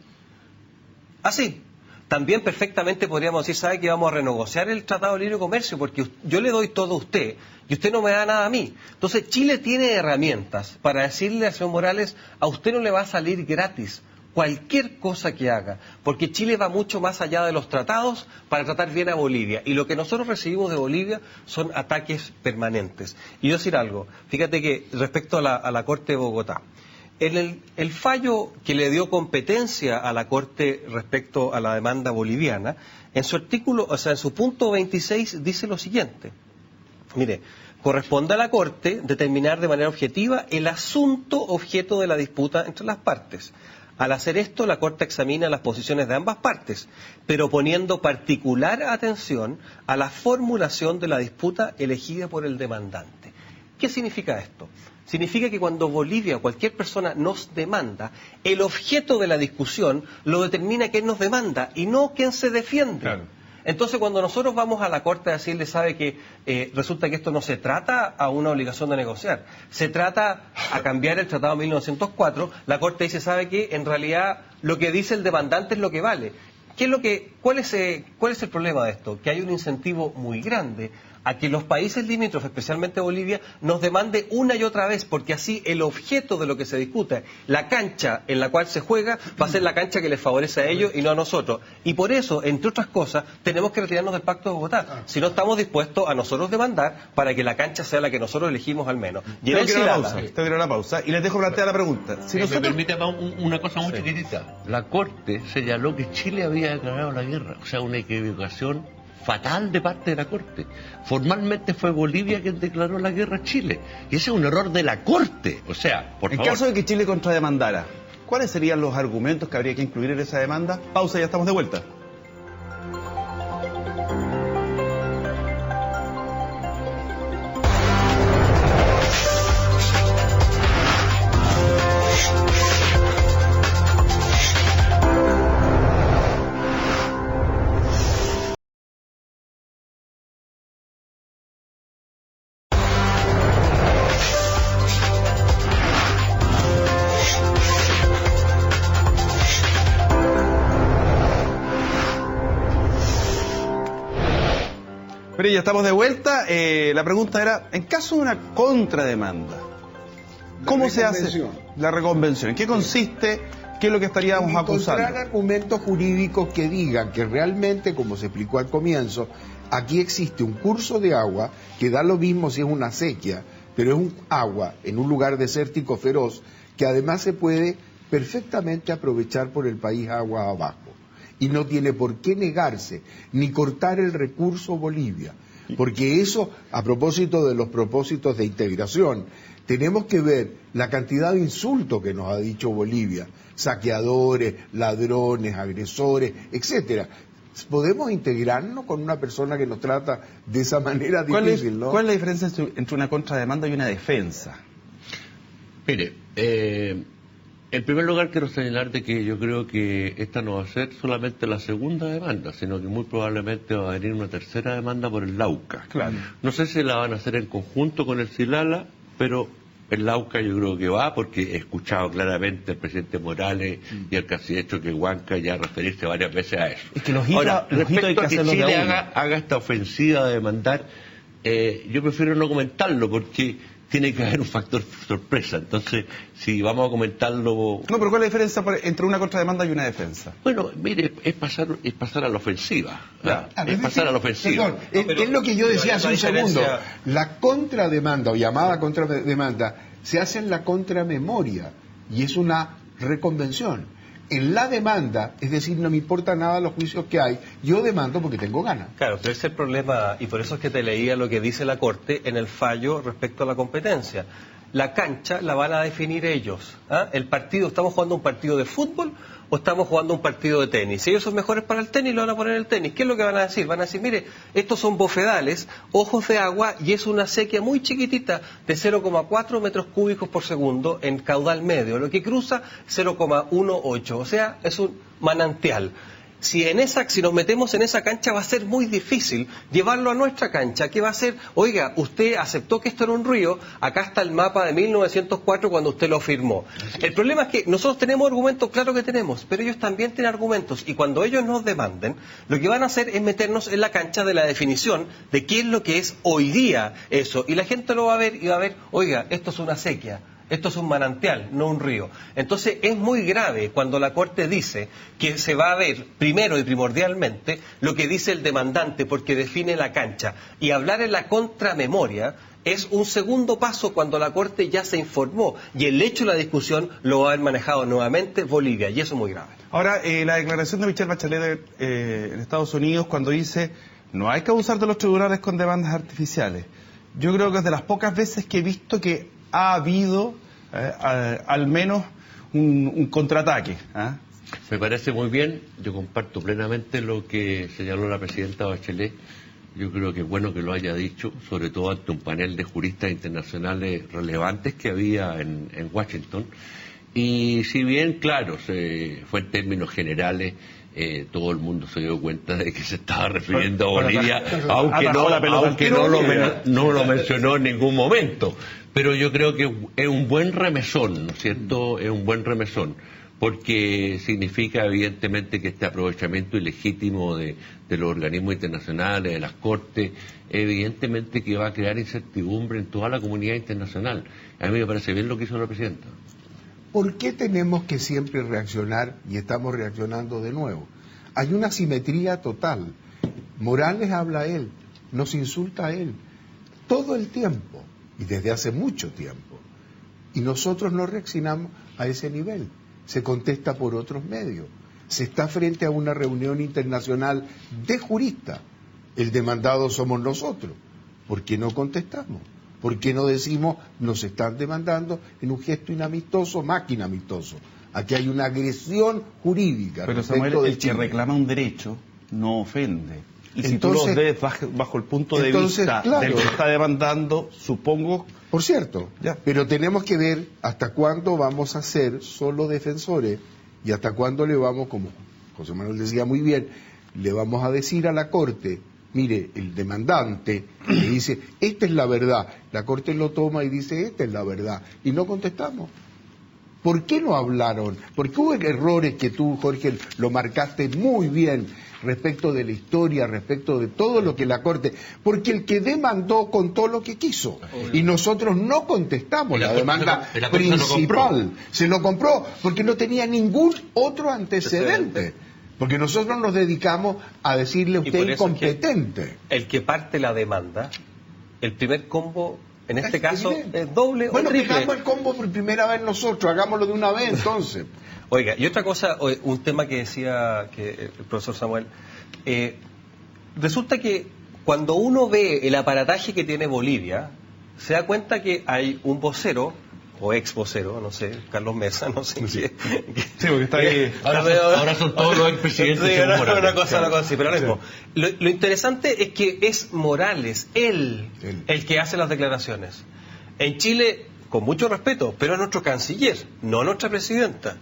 Así. También perfectamente podríamos decir, ¿sabe que vamos a renegociar el Tratado de Libre Comercio? Porque yo le doy todo a usted y usted no me da nada a mí. Entonces Chile tiene herramientas para decirle al señor Morales: a usted no le va a salir gratis cualquier cosa que haga, porque Chile va mucho más allá de los tratados para tratar bien a Bolivia. Y lo que nosotros recibimos de Bolivia son ataques permanentes. Y yo decir algo, fíjate que respecto a la Corte de Bogotá, el fallo que le dio competencia a la Corte respecto a la demanda boliviana, en su artículo, o sea, en su punto 26 dice lo siguiente. Mire, corresponde a la Corte determinar de manera objetiva el asunto objeto de la disputa entre las partes. Al hacer esto, la Corte examina las posiciones de ambas partes, pero poniendo particular atención a la formulación de la disputa elegida por el demandante. ¿Qué significa esto? Significa que cuando Bolivia o cualquier persona nos demanda, el objeto de la discusión lo determina quien nos demanda y no quien se defiende. Claro. Entonces, cuando nosotros vamos a la Corte a decirle, sabe que resulta que esto no se trata a una obligación de negociar, se trata a cambiar el Tratado de 1904, la Corte dice, sabe que en realidad lo que dice el demandante es lo que vale. ¿Cuál es el problema de esto? Que hay un incentivo muy grande a que los países limítrofes, especialmente Bolivia, nos demande una y otra vez, porque así el objeto de lo que se discute, la cancha en la cual se juega, va a ser la cancha que les favorece a ellos y no a nosotros. Y por eso, entre otras cosas, tenemos que retirarnos del Pacto de Bogotá. Si no estamos dispuestos a nosotros demandar para que la cancha sea la que nosotros elegimos al menos. Tengo que ir a la pausa y les dejo plantear la pregunta. Si me permite una cosa muy chiquitita. La Corte señaló que Chile había declarado la guerra, o sea, una equivocación fatal de parte de la Corte. Formalmente fue Bolivia quien declaró la guerra a Chile. Y ese es un error de la Corte. O sea, por favor. En caso de que Chile contrademandara, ¿cuáles serían los argumentos que habría que incluir en esa demanda? Pausa, ya estamos de vuelta. Pero ya estamos de vuelta. La pregunta era, en caso de una contrademanda, ¿cómo se hace la reconvención? ¿En qué consiste? ¿Qué es lo que estaríamos acusando? Encontrar argumentos jurídicos que digan que realmente, como se explicó al comienzo, aquí existe un curso de agua que da lo mismo si es una sequía, pero es un agua en un lugar desértico feroz que además se puede perfectamente aprovechar por el país agua abajo. Y no tiene por qué negarse ni cortar el recurso Bolivia, porque eso, a propósito de los propósitos de integración, tenemos que ver la cantidad de insultos que nos ha dicho Bolivia, saqueadores, ladrones, agresores, etcétera. ¿Podemos integrarnos con una persona que nos trata de esa manera difícil, no? ¿Cuál es la diferencia entre una contrademanda y una defensa? Mire, en primer lugar quiero señalar de que yo creo que esta no va a ser solamente la segunda demanda, sino que muy probablemente va a venir una tercera demanda por el Lauca. Claro. No sé si la van a hacer en conjunto con el Silala, pero el Lauca yo creo que va, porque he escuchado claramente al presidente Morales y al canciller Choquehuanca ya referirse varias veces a eso. Es que Ahora, respecto a que Chile haga esta ofensiva de demandar, yo prefiero no comentarlo porque tiene que haber un factor sorpresa. Entonces, si vamos a comentarlo... No, pero ¿cuál es la diferencia entre una contrademanda y una defensa? Bueno, mire, es pasar a la ofensiva. Claro. Es pasar a la ofensiva. Perdón, es lo que yo decía hace un segundo. La contrademanda o llamada contrademanda se hace en la contramemoria y es una reconvención. En la demanda, es decir, no me importa nada los juicios que hay, yo demando porque tengo ganas. Claro, pero ese es el problema, y por eso es que te leía lo que dice la Corte en el fallo respecto a la competencia. La cancha la van a definir ellos. El partido, ¿estamos jugando un partido de fútbol o estamos jugando un partido de tenis? Si ellos son mejores para el tenis, lo van a poner en el tenis. ¿Qué es lo que van a decir? Van a decir, mire, estos son bofedales, ojos de agua, y es una sequía muy chiquitita de 0,4 metros cúbicos por segundo en caudal medio, lo que cruza 0,18, o sea, es un manantial. Si nos metemos en esa cancha va a ser muy difícil llevarlo a nuestra cancha. ¿Qué va a hacer? Oiga, usted aceptó que esto era un río, acá está el mapa de 1904 cuando usted lo firmó. El problema es que nosotros tenemos argumentos, claro que tenemos, pero ellos también tienen argumentos, y cuando ellos nos demanden, lo que van a hacer es meternos en la cancha de la definición de qué es lo que es hoy día eso, y la gente lo va a ver y va a ver, oiga, esto es una sequía. Esto es un manantial, no un río. Entonces es muy grave cuando la Corte dice que se va a ver primero y primordialmente lo que dice el demandante porque define la cancha. Y hablar en la contramemoria es un segundo paso cuando la Corte ya se informó y el hecho de la discusión lo va a haber manejado nuevamente Bolivia, y eso es muy grave. Ahora, la declaración de Michelle Bachelet en Estados Unidos cuando dice no hay que abusar de los tribunales con demandas artificiales. Yo creo que es de las pocas veces que he visto que ha habido al menos un contraataque. Me parece muy bien, yo comparto plenamente lo que señaló la presidenta Bachelet. Yo creo que es bueno que lo haya dicho, sobre todo ante un panel de juristas internacionales relevantes que había en Washington. Y si bien, claro, fue en términos generales, todo el mundo se dio cuenta de que se estaba refiriendo a Bolivia, aunque no lo mencionó en ningún momento. Pero yo creo que es un buen remesón, ¿no es cierto? Es un buen remesón. porque significa evidentemente que este aprovechamiento ilegítimo de los organismos internacionales, de las cortes, evidentemente que va a crear incertidumbre en toda la comunidad internacional. A mí me parece bien lo que hizo la presidenta. ¿Por qué tenemos que siempre reaccionar y estamos reaccionando de nuevo? Hay una simetría total. Morales habla a él, nos insulta a él, todo el tiempo, y desde hace mucho tiempo. Y nosotros no reaccionamos a ese nivel. Se contesta por otros medios. Se está frente a una reunión internacional de juristas. El demandado somos nosotros. ¿Por qué no contestamos? ¿Por qué no decimos nos están demandando en un gesto inamistoso, más que inamistoso? Aquí hay una agresión jurídica. Pero Samuel, el que reclama un derecho no ofende. Y si tú los ves bajo el punto de vista del que está demandando, supongo... Por cierto, pero tenemos que ver hasta cuándo vamos a ser solo defensores y hasta cuándo le vamos, como José Manuel decía muy bien, le vamos a decir a la Corte, mire, el demandante le dice, esta es la verdad, la Corte lo toma y dice, esta es la verdad, y no contestamos. ¿Por qué no hablaron? Porque hubo errores que tú, Jorge, lo marcaste muy bien respecto de la historia, respecto de todo lo que la Corte... Porque el que demandó contó lo que quiso. Y nosotros no contestamos la demanda principal. Se lo compró porque no tenía ningún otro antecedente. Porque nosotros nos dedicamos a decirle a usted incompetente. El que parte la demanda, el primer combo... En este caso, es doble o triple. Bueno, hagamos el combo por primera vez nosotros, hagámoslo de una vez entonces. Oiga, y otra cosa, un tema que decía que el profesor Samuel, resulta que cuando uno ve el aparataje que tiene Bolivia, se da cuenta que hay un vocero, o ex vocero, no sé, Carlos Mesa, no sé qué. Sí, porque está ahí. Ahora son todos los expresidentes. Sí, una cosa así, pero ahora mismo. Lo interesante es que es Morales, él, el que hace las declaraciones. En Chile, con mucho respeto, pero es nuestro canciller, no nuestra presidenta.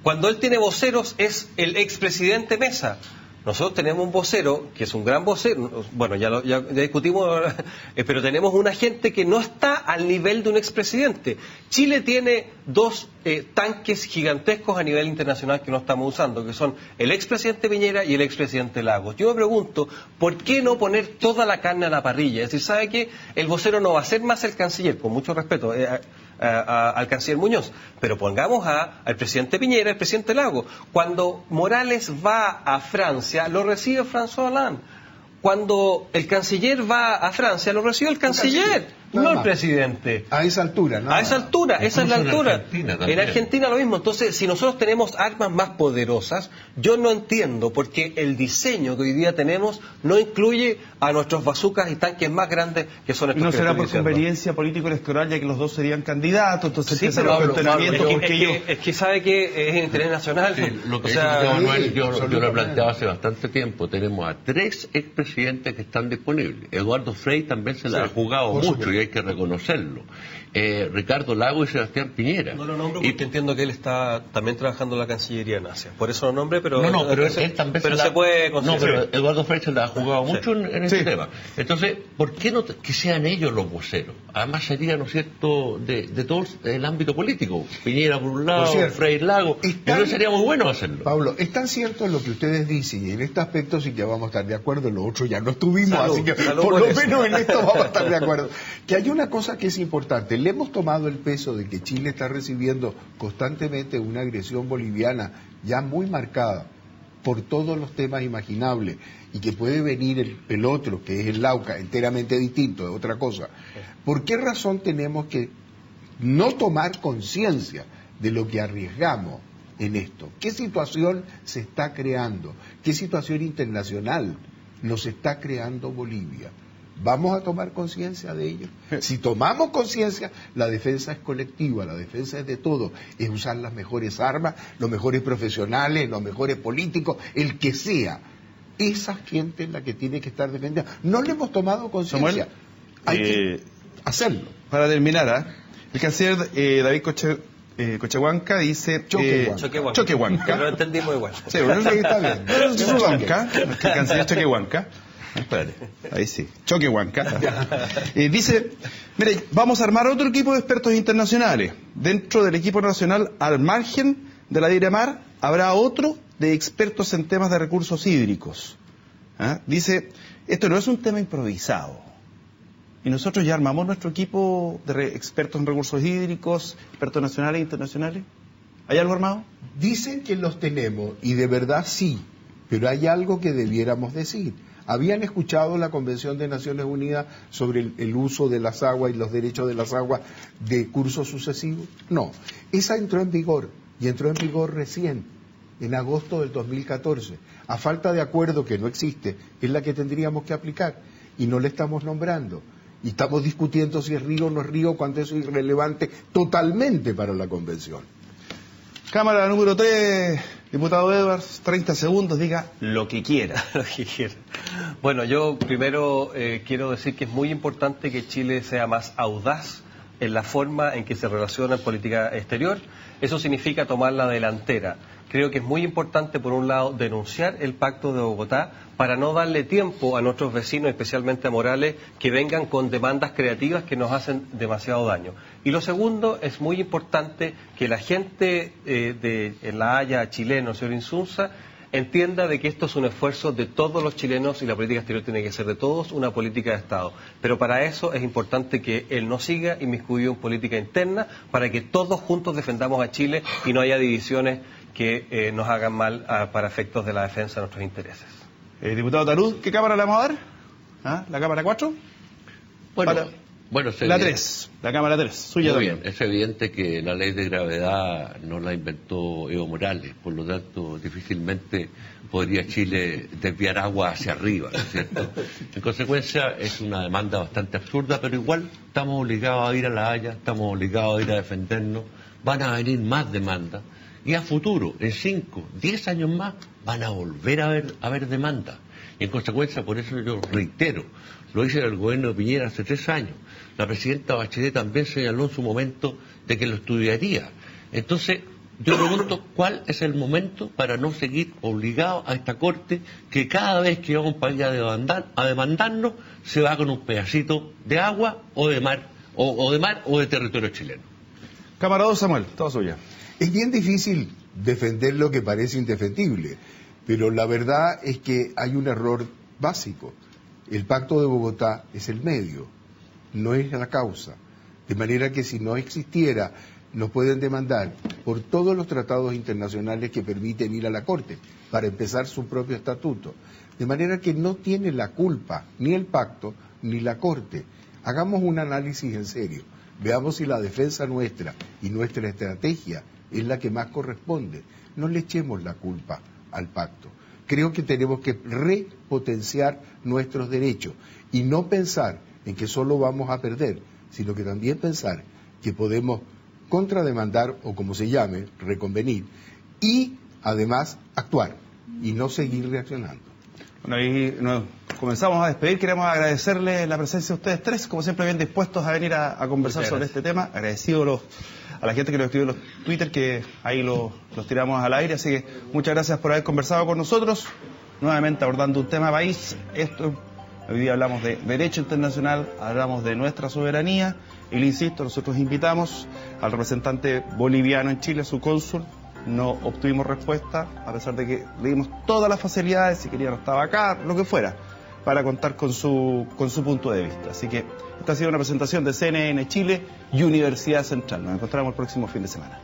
Cuando él tiene voceros es el expresidente Mesa. Nosotros tenemos un vocero, que es un gran vocero, bueno, ya discutimos, pero tenemos una gente que no está al nivel de un expresidente. Chile tiene dos tanques gigantescos a nivel internacional que no estamos usando, que son el expresidente Piñera y el expresidente Lagos. Yo me pregunto, ¿por qué no poner toda la carne a la parrilla? Es decir, ¿sabe qué? El vocero no va a ser más el canciller, con mucho respeto, al canciller Muñoz, pero pongamos al presidente Piñera, al presidente Lagos. Cuando Morales va a Francia, lo recibe François Hollande. Cuando el canciller va a Francia, lo recibe el canciller, no el presidente. A esa altura, ¿no? A esa altura, esa es la altura. En Argentina lo mismo. Entonces, si nosotros tenemos armas más poderosas, yo no entiendo por qué el diseño que hoy día tenemos no incluye a nuestros bazucas y tanques más grandes que son estos. No que será por diciendo. Conveniencia político-electoral, ya que los dos serían candidatos, entonces sí, pero es que sabe que es interés nacional. Sí, lo que yo lo he planteado hace bastante tiempo. Tenemos a 3 expresidentes que están disponibles. Eduardo Frei también se la ha jugado mucho y hay que reconocerlo. Ricardo Lagos y Sebastián Piñera. No lo nombro porque entiendo que él está también trabajando en la Cancillería en Asia. Por eso lo nombre, pero... pero él también se puede considerar. No, pero Eduardo Frei se la ha jugado mucho en este tema. Entonces, ¿por qué no que sean ellos los voceros? Además sería, ¿no es cierto?, de todo el ámbito político. Piñera por un lado, Frei Lagos. Yo creo que sería muy bueno hacerlo. Pablo, es tan cierto lo que ustedes dicen, y en este aspecto sí que vamos a estar de acuerdo, en lo otro ya no estuvimos, así que por lo menos en esto vamos a estar de acuerdo. Que hay una cosa que es importante. Le hemos tomado el peso de que Chile está recibiendo constantemente una agresión boliviana ya muy marcada por todos los temas imaginables y que puede venir el otro, que es el Lauca, enteramente distinto, de otra cosa. ¿Por qué razón tenemos que no tomar conciencia de lo que arriesgamos en esto? ¿Qué situación se está creando? ¿Qué situación internacional nos está creando Bolivia? ¿Vamos a tomar conciencia de ello? Si tomamos conciencia, la defensa es colectiva, la defensa es de todo, es usar las mejores armas, los mejores profesionales, los mejores políticos, el que sea. Esa gente es la que tiene que estar defendida. No le hemos tomado conciencia. Hay que hacerlo. Para terminar, el canciller David Choquehuanca dice... Choquehuanca. Pero lo entendimos igual. Sí, pero está bien. Choquehuanca, el canciller Choquehuanca. Espérate, ahí sí, Choquehuanca. Dice, mire, vamos a armar otro equipo de expertos internacionales dentro del equipo nacional al margen de la DIREMAR habrá otro de expertos en temas de recursos hídricos. Dice, esto no es un tema improvisado. Y nosotros ya armamos nuestro equipo de expertos en recursos hídricos, expertos nacionales e internacionales. ¿Hay algo armado? Dicen que los tenemos, y de verdad sí, pero hay algo que debiéramos decir. ¿Habían escuchado la Convención de Naciones Unidas sobre el uso de las aguas y los derechos de las aguas de cursos sucesivos? No, esa entró en vigor, y entró en vigor recién, en agosto del 2014. A falta de acuerdo que no existe, es la que tendríamos que aplicar, y no le estamos nombrando. Y estamos discutiendo si es río o no es río, cuando eso es irrelevante totalmente para la Convención. Cámara número 3, diputado Edwards, 30 segundos, diga lo que quiera. Lo que quiera. Bueno, yo primero quiero decir que es muy importante que Chile sea más audaz en la forma en que se relaciona en política exterior. Eso significa tomar la delantera. Creo que es muy importante, por un lado, denunciar el Pacto de Bogotá para no darle tiempo a nuestros vecinos, especialmente a Morales, que vengan con demandas creativas que nos hacen demasiado daño. Y lo segundo, es muy importante que la gente en La Haya, chileno, señor Insunza, entienda de que esto es un esfuerzo de todos los chilenos y la política exterior tiene que ser de todos una política de Estado. Pero para eso es importante que él no siga inmiscuido en política interna, para que todos juntos defendamos a Chile y no haya divisiones que nos hagan mal para efectos de la defensa de nuestros intereses. Diputado Tarud, ¿qué cámara le vamos a dar? ¿La cámara 4? Bueno, la 3, la cámara 3, suya muy también. bien, es evidente que la ley de gravedad no la inventó Evo Morales, por lo tanto difícilmente podría Chile desviar agua hacia arriba, ¿no es cierto? En consecuencia es una demanda bastante absurda, pero igual estamos obligados a ir a La Haya, estamos obligados a ir a defendernos, van a venir más demandas. Y a futuro, en 5, 10 años más, van a volver a haber demandas. Y en consecuencia, por eso yo reitero, lo hice en el gobierno de Piñera hace 3 años. La presidenta Bachelet también señaló en su momento de que lo estudiaría. Entonces, yo pregunto, ¿cuál es el momento para no seguir obligados a esta Corte que cada vez que va un país a demandarnos, se va con un pedacito de agua o de mar, o de territorio chileno? Camarada Samuel, todo suya. Es bien difícil defender lo que parece indefendible, pero la verdad es que hay un error básico. El Pacto de Bogotá es el medio, no es la causa. De manera que si no existiera, nos pueden demandar por todos los tratados internacionales que permiten ir a la Corte, para empezar su propio estatuto. De manera que no tiene la culpa ni el pacto ni la Corte. Hagamos un análisis en serio. Veamos si la defensa nuestra y nuestra estrategia es la que más corresponde. No le echemos la culpa al pacto. Creo que tenemos que repotenciar nuestros derechos y no pensar en que solo vamos a perder, sino que también pensar que podemos contrademandar o como se llame, reconvenir y además actuar y no seguir reaccionando. Bueno, ahí nos comenzamos a despedir. Queremos agradecerle la presencia de ustedes tres, como siempre bien dispuestos a venir a conversar sobre este tema. Agradecido a la gente que nos escribió en los Twitter, que ahí los tiramos al aire. Así que muchas gracias por haber conversado con nosotros. Nuevamente abordando un tema país. Hoy día hablamos de derecho internacional, hablamos de nuestra soberanía. Y le insisto, nosotros invitamos al representante boliviano en Chile, su cónsul. No obtuvimos respuesta, a pesar de que le dimos todas las facilidades, si quería no estaba acá, lo que fuera, para contar con su punto de vista. Así que esta ha sido una presentación de CNN Chile y Universidad Central. Nos encontramos el próximo fin de semana.